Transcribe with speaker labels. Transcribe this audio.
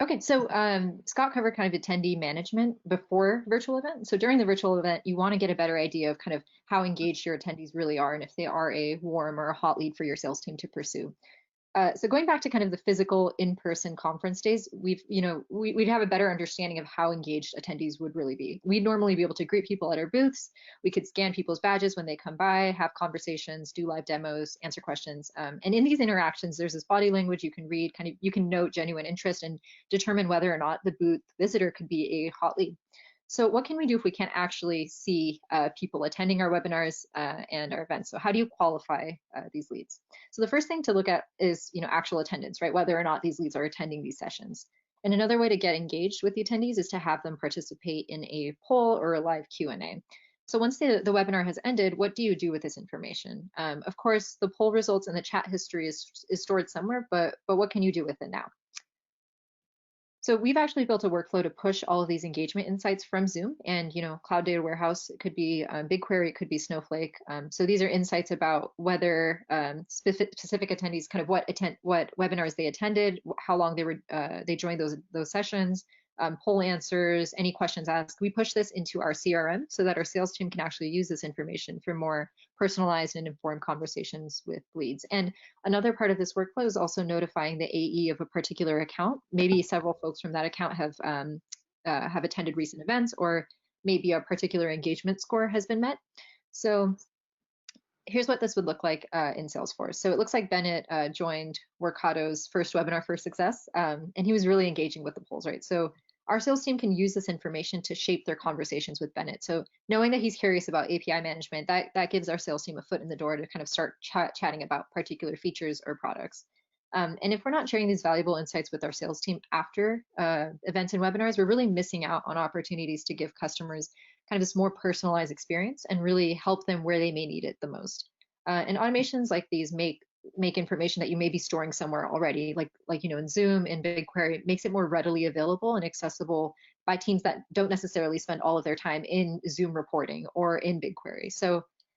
Speaker 1: Okay, so Scott covered kind of attendee management before virtual event. So during the virtual event, you want to get a better idea of kind of how engaged your attendees really are and if they are a warm or a hot lead for your sales team to pursue. So going back to kind of the physical in-person conference days, we'd have a better understanding of how engaged attendees would really be. We'd normally be able to greet people at our booths. We could scan people's badges when they come by, have conversations, do live demos, answer questions. And in these interactions, there's this body language you can read, kind of you can note genuine interest and determine whether or not the booth visitor could be a hot lead. So what can we do if we can't actually see people attending our webinars and our events? So how do you qualify these leads? So the first thing to look at is, actual attendance, right? Whether or not these leads are attending these sessions. And another way to get engaged with the attendees is to have them participate in a poll or a live Q&A. So once the webinar has ended, what do you do with this information? Of course, the poll results and the chat history is stored somewhere, but what can you do with it now? So we've actually built a workflow to push all of these engagement insights from Zoom, and Cloud Data Warehouse, it could be BigQuery, it could be Snowflake. So these are insights about whether specific attendees, kind of what webinars they attended, how long they joined those sessions, poll answers, any questions asked. We push this into our CRM so that our sales team can actually use this information for more personalized and informed conversations with leads. And another part of this workflow is also notifying the AE of a particular account. Maybe several folks from that account have attended recent events, or maybe a particular engagement score has been met. So here's what this would look like in Salesforce. So it looks like Bennett joined Workato's first webinar for success, and he was really engaging with the polls, right? So our sales team can use this information to shape their conversations with Bennett. So knowing that he's curious about API management, that gives our sales team a foot in the door to kind of start chatting about particular features or products. And if we're not sharing these valuable insights with our sales team after events and webinars, we're really missing out on opportunities to give customers kind of this more personalized experience and really help them where they may need it the most. And automations like these make information that you may be storing somewhere already, like in Zoom, in BigQuery, makes it more readily available and accessible by teams that don't necessarily spend all of their time in Zoom reporting or in BigQuery. So